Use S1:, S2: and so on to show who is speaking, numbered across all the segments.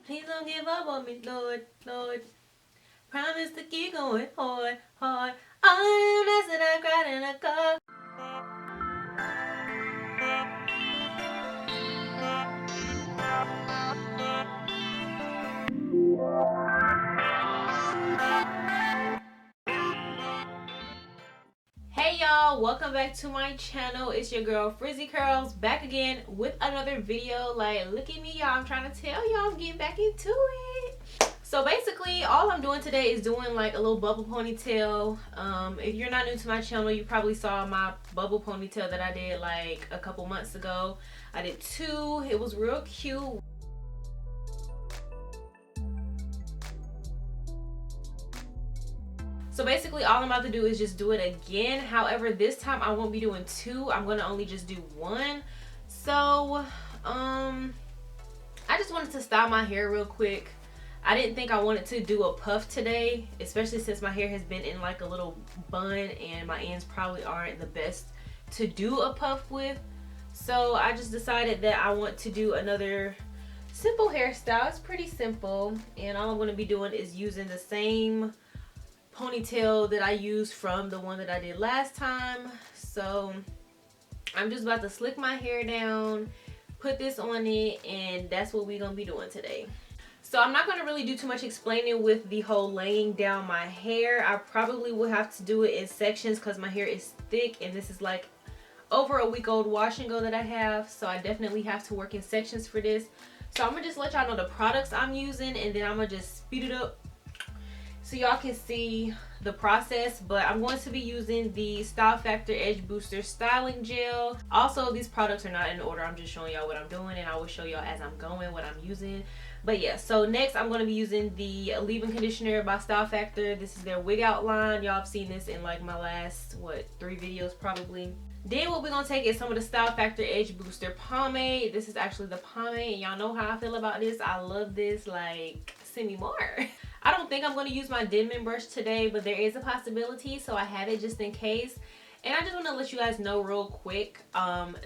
S1: Please don't give up on me, Lord, Lord. Promise to keep going hard, hard. All the nights that I cried in a car. Hey y'all, welcome back to my channel. It's your girl frizzeecurlz back again with another video. Like, look at me, y'all. I'm trying to tell y'all I'm getting back into it. So basically all I'm doing today is doing like a little bubble ponytail. If you're not new to my channel, you probably saw my bubble ponytail that I did like a couple months ago. I did two. It was real cute. So basically all I'm about to do is just do it again. However, this time I won't be doing two. I'm going to only just do one. So I just wanted to style my hair real quick. I didn't think I wanted to do a puff today, especially since my hair has been in like a little bun and my ends probably aren't the best to do a puff with. So I just decided that I want to do another simple hairstyle. It's pretty simple, and all I'm going to be doing is using the same ponytail that I used from the one that I did last time. So I'm just about to slick my hair down, put this on it, and that's what we're gonna be doing today. So I'm not going to really do too much explaining with the whole laying down my hair. I probably will have to do it in sections because my hair is thick and this is like over a week old wash and go that I have. So I definitely have to work in sections for this. So I'm going to just let y'all know the products I'm using, and then I'm going to just speed it up so y'all can see the process. But I'm going to be using the Style Factor Edge Booster Styling Gel. Also, these products are not in order. I'm just showing y'all what I'm doing, and I will show y'all as I'm going what I'm using. But yeah, so next I'm going to be using the leave-in conditioner by Style Factor. This is their wig out line. Y'all have seen this in like my last, what, 3 videos probably. Then what we're going to take is some of the Style Factor Edge Booster Pomade. This is actually the pomade, and y'all know how I feel about this. I love this, like, send me more. I don't think I'm going to use my Denman brush today, but there is a possibility, so I have it just in case. And I just want to let you guys know real quick,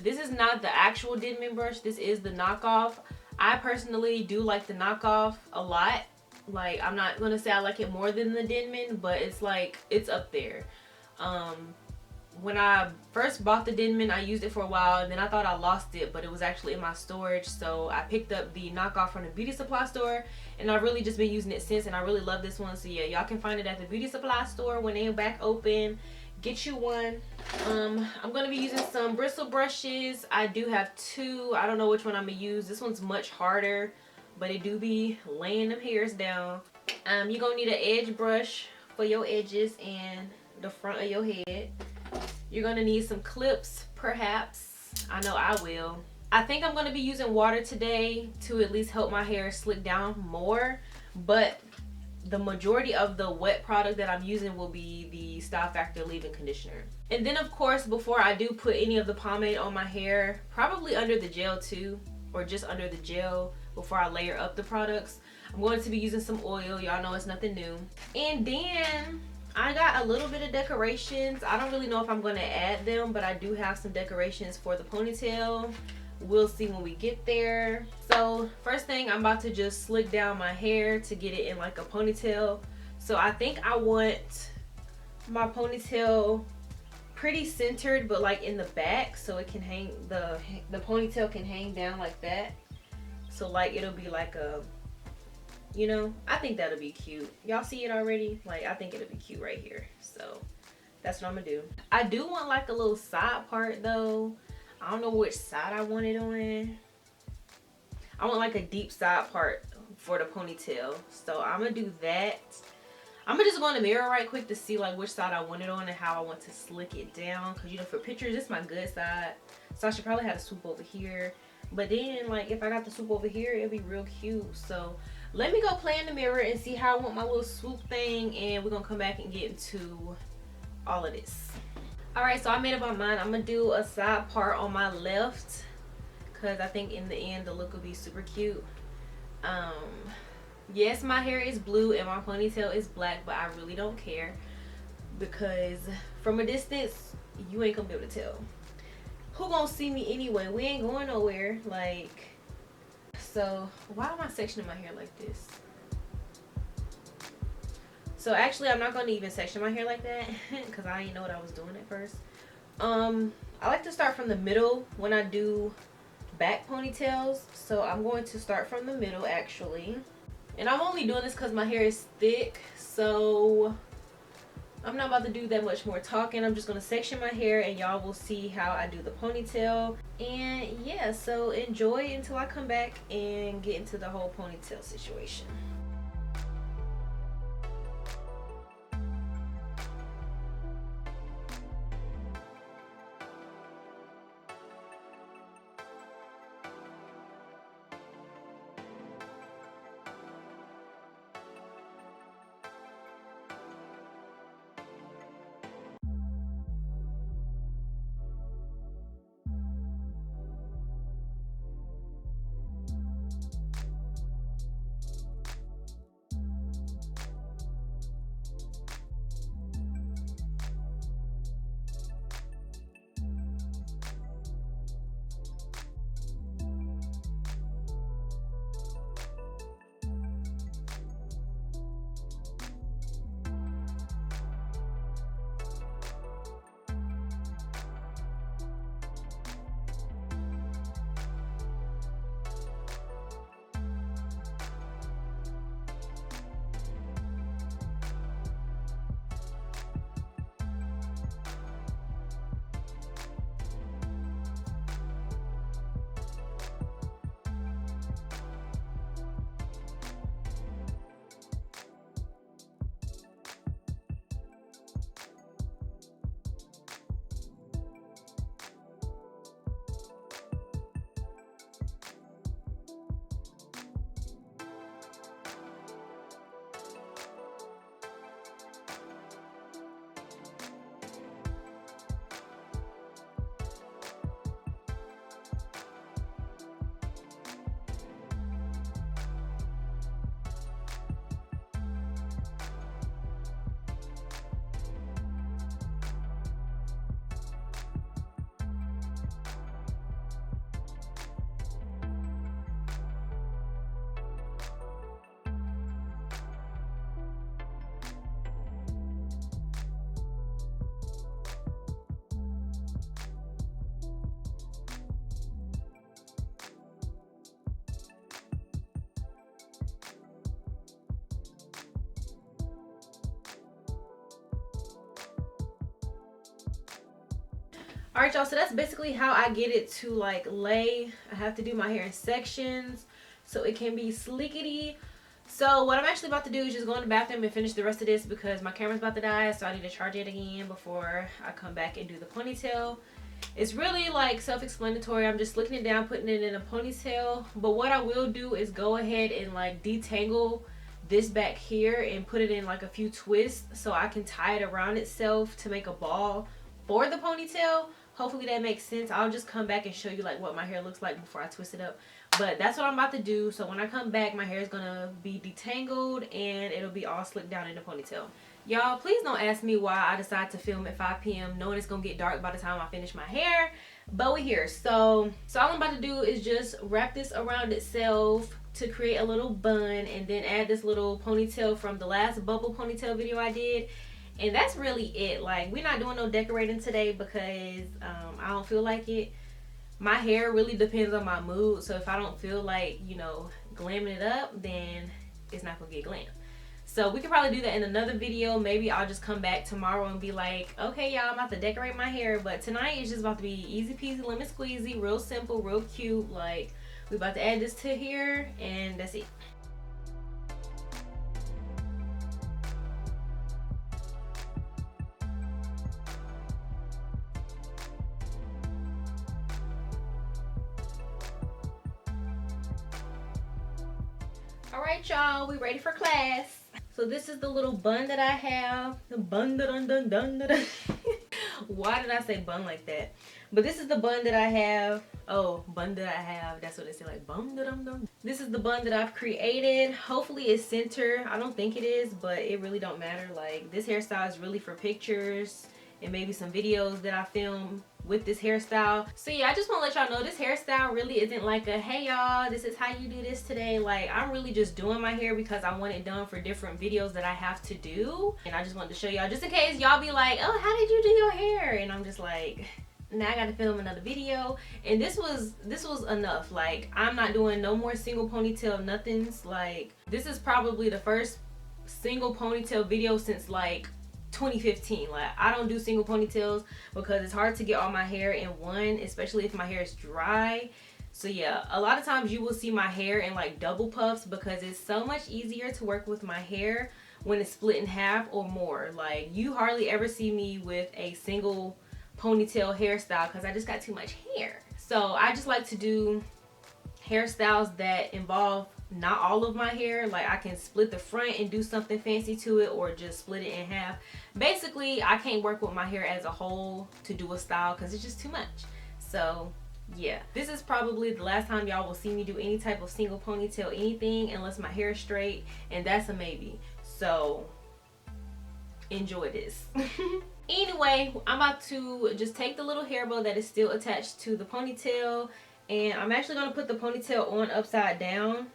S1: this is not the actual Denman brush. This is the knockoff. I personally do like the knockoff a lot. Like, I'm not going to say I like it more than the Denman, but it's like, it's up there. When I first bought the Denman, I used it for a while, and then I thought I lost it, but it was actually in my storage. So I picked up the knockoff from the beauty supply store, and I've really just been using it since, and I really love this one. So yeah, y'all can find it at the beauty supply store when they're back open. Get you one. I'm going to be using some bristle brushes. I do have two. I don't know which one I'm going to use. This one's much harder, but it do be laying them hairs down. You're going to need an edge brush for your edges and the front of your head. You're going to need some clips, perhaps. I know I will. I think I'm going to be using water today to at least help my hair slick down more, but the majority of the wet product that I'm using will be the Style Factor leave-in conditioner. And then of course, before I do put any of the pomade on my hair, probably under the gel too, or just under the gel before I layer up the products, I'm going to be using some oil. Y'all know it's nothing new. And then I got a little bit of decorations. I don't really know if I'm going to add them, but I do have some decorations for the ponytail. We'll see when we get there. So first thing, I'm about to just slick down my hair to get it in like a ponytail. So I think I want my ponytail pretty centered, but like in the back, so it can hang, the ponytail can hang down like that. So like it'll be like a, you know, I think that'll be cute. Y'all see it already? Like, I think it'll be cute right here. So that's what I'm gonna do. I do want like a little side part though. I don't know which side I want it on. I want like a deep side part for the ponytail. So I'm gonna do that. I'm gonna just go in the mirror right quick to see like which side I want it on and how I want to slick it down. Cause you know, for pictures, it's my good side. So I should probably have a swoop over here. But then like if I got the swoop over here, it'll be real cute. So let me go play in the mirror and see how I want my little swoop thing. And we're gonna come back and get into all of this. Alright, so I made up my mind. I'm going to do a side part on my left because I think in the end the look will be super cute. Yes, my hair is blue and my ponytail is black, but I really don't care because from a distance, you ain't going to be able to tell. Who going to see me anyway? We ain't going nowhere. Like, So why am I sectioning my hair like this? So actually I'm not going to even section my hair like that because I didn't know what I was doing at first. I like to start from the middle when I do back ponytails, so I'm going to start from the middle actually. And I'm only doing this because my hair is thick, so I'm not about to do that much more talking. I'm just going to section my hair and y'all will see how I do the ponytail. And yeah, so enjoy until I come back and get into the whole ponytail situation. Alright y'all, so that's basically how I get it to like lay. I have to do my hair in sections so it can be sleekety. So what I'm actually about to do is just go in the bathroom and finish the rest of this because my camera's about to die, so I need to charge it again before I come back and do the ponytail. It's really like self-explanatory. I'm just slicking it down, putting it in a ponytail. But what I will do is go ahead and like detangle this back here and put it in like a few twists so I can tie it around itself to make a ball for the ponytail. Hopefully that makes sense. I'll just come back and show you like what my hair looks like before I twist it up. But that's what I'm about to do. So when I come back, my hair is gonna be detangled and it'll be all slicked down in the ponytail. Y'all, please don't ask me why I decided to film at 5 p.m. knowing it's gonna get dark by the time I finish my hair. But we're here. So all I'm about to do is just wrap this around itself to create a little bun and then add this little ponytail from the last bubble ponytail video I did. And that's really it. Like, we're not doing no decorating today because I don't feel like it. My hair really depends on my mood. So if I don't feel like, you know, glamming it up, then it's not going to get glam. So we could probably do that in another video. Maybe I'll just come back tomorrow and be like, okay, y'all, I'm about to decorate my hair. But tonight is just about to be easy peasy, lemon squeezy, real simple, real cute. Like, we're about to add this to here and that's it. Alright y'all, we ready for class. So this is the little bun that I have. The bun dun dun dun dun. Why did I say bun like that? But this is the bun that I have. Oh, bun that I have. That's what they say, like bum dum dum. This is the bun that I've created. Hopefully it's center. I don't think it is, but it really don't matter. Like, this hairstyle is really for pictures and maybe some videos that I film with this hairstyle. So yeah, I just want to let y'all know this hairstyle really isn't like a, hey y'all, this is how you do this today. Like, I'm really just doing my hair because I want it done for different videos that I have to do. And I just wanted to show y'all, just in case y'all be like, oh, how did you do your hair? And I'm just like, now I gotta film another video. And this was enough. Like, I'm not doing no more single ponytail nothings. Like, this is probably the first single ponytail video since like 2015. Like, I don't do single ponytails because it's hard to get all my hair in one, especially if my hair is dry. So yeah, a lot of times you will see my hair in like double puffs because it's so much easier to work with my hair when it's split in half or more. Like, you hardly ever see me with a single ponytail hairstyle because I just got too much hair. So I just like to do hairstyles that involve not all of my hair. Like, I can split the front and do something fancy to it, or just split it in half. Basically, I can't work with my hair as a whole to do a style because it's just too much. So yeah, this is probably the last time y'all will see me do any type of single ponytail anything, unless my hair is straight, and that's a maybe. So enjoy this. Anyway, I'm about to just take the little hair bow that is still attached to the ponytail, and I'm actually going to put the ponytail on upside down.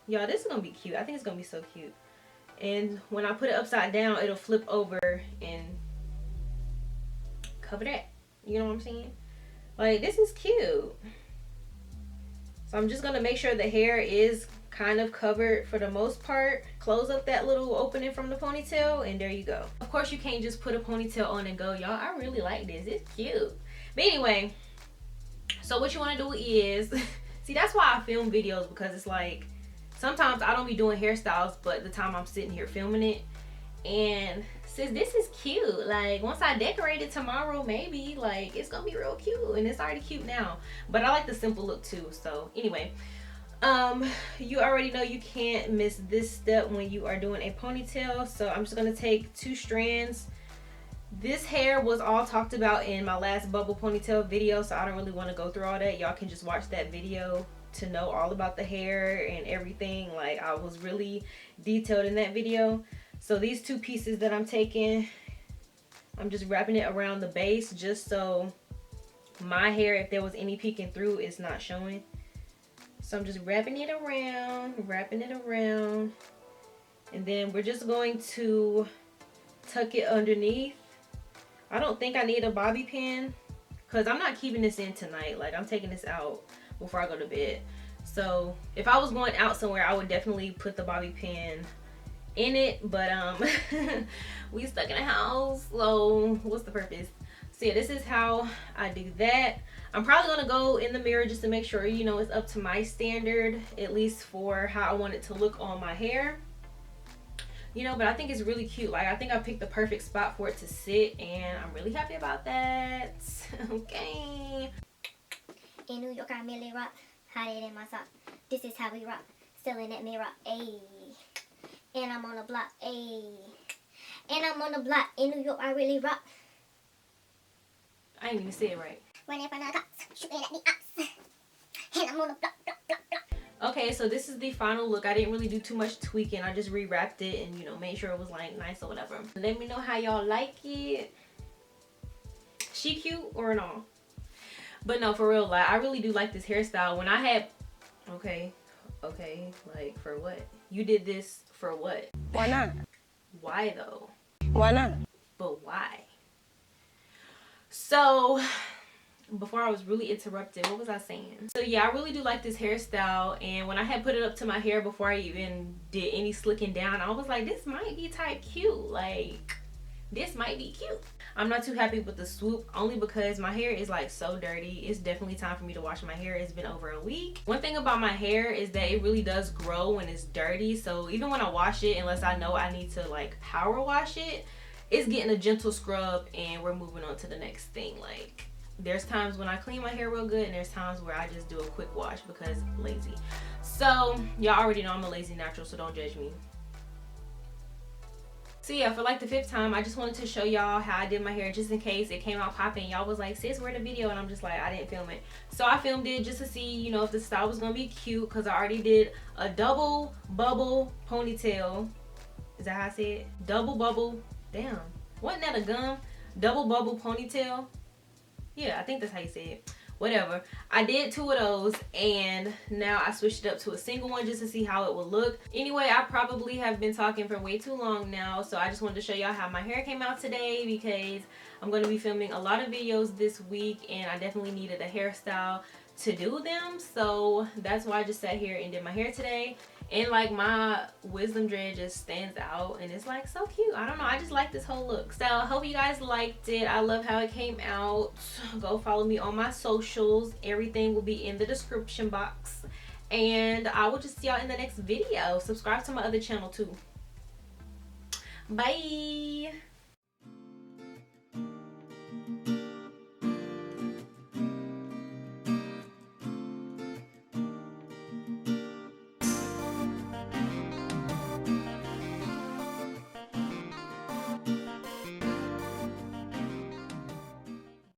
S1: Y'all, this is going to be cute. I think it's going to be so cute. And when I put it upside down, it'll flip over and cover that. You know what I'm saying? Like, this is cute. So I'm just going to make sure the hair is kind of covered for the most part. Close up that little opening from the ponytail, and there you go. Of course, you can't just put a ponytail on and go. Y'all, I really like this. It's cute. But anyway, so what you want to do is see, that's why I film videos, because it's like sometimes I don't be doing hairstyles but the time I'm sitting here filming it. And sis, this is cute. Like, once I decorate it tomorrow, maybe, like, it's gonna be real cute, and it's already cute now. But I like the simple look too. So anyway, you already know you can't miss this step when you are doing a ponytail. So I'm just gonna take 2 strands. This hair was all talked about in my last bubble ponytail video, so I don't really want to go through all that. Y'all can just watch that video to know all about the hair and everything. Like, I was really detailed in that video. So these 2 pieces that I'm taking, I'm just wrapping it around the base just so my hair, if there was any peeking through, it's not showing. So I'm just wrapping it around, and then we're just going to tuck it underneath. I don't think I need a bobby pin because I'm not keeping this in tonight. Like, I'm taking this out before I go to bed. So if I was going out somewhere, I would definitely put the bobby pin in it, but we stuck in a house, so what's the purpose? So yeah, this is how I do that. I'm probably gonna go in the mirror just to make sure, you know, it's up to my standard, at least for how I want it to look on my hair, you know. But I think it's really cute. Like, I think I picked the perfect spot for it to sit, and I'm really happy about that. Okay.
S2: In New York, I merely rock, hide it in my sock. This is how we rock, still in that mirror, ayy. And I'm on the block, ayy. And I'm on the block, in New York, I really rock.
S1: I ain't even say it right.
S2: Running from the cops, shooting at the ops. And I'm on the block, block, block, block.
S1: Okay, so this is the final look. I didn't really do too much tweaking. I just rewrapped it and, you know, made sure it was like nice or whatever. Let me know how y'all like it. She cute or no? But no, for real, like, I really do like this hairstyle. When I had, okay, like, for what? You did this for what?
S3: Why not?
S1: Why though?
S3: Why not?
S1: But why? So before I was really interrupted, what was I saying? So yeah, I really do like this hairstyle, and when I had put it up to my hair before I even did any slicking down, I was like, this might be type cute. Like, this might be cute. I'm not too happy with the swoop, only because my hair is like so dirty. It's definitely time for me to wash my hair. It's been over a week. One thing about my hair is that it really does grow when it's dirty. So even when I wash it, unless I know I need to like power wash it, it's getting a gentle scrub and we're moving on to the next thing. Like, there's times when I clean my hair real good, and there's times where I just do a quick wash because lazy. So y'all already know I'm a lazy natural, so don't judge me. So yeah, for like the 5th time, I just wanted to show y'all how I did my hair, just in case it came out popping. Y'all was like, sis, where the video? And I'm just like, I didn't film it. So I filmed it just to see, you know, if the style was gonna be cute, because I already did a double bubble ponytail. Is that how I say it? Double bubble. Damn, wasn't that a gum? Double bubble ponytail. Yeah, I think that's how you say it. Whatever. I did 2 of those, and now I switched it up to a single one just to see how it will look. Anyway, I probably have been talking for way too long now, so I just wanted to show y'all how my hair came out today, because I'm going to be filming a lot of videos this week, and I definitely needed a hairstyle to do them, so that's why I just sat here and did my hair today. And like, my wisdom dread just stands out and it's like so cute. I don't know, I just like this whole look. So I hope you guys liked it. I love how it came out. Go follow me on my socials. Everything will be in the description box, and I will just see y'all in the next video. Subscribe to my other channel too. Bye.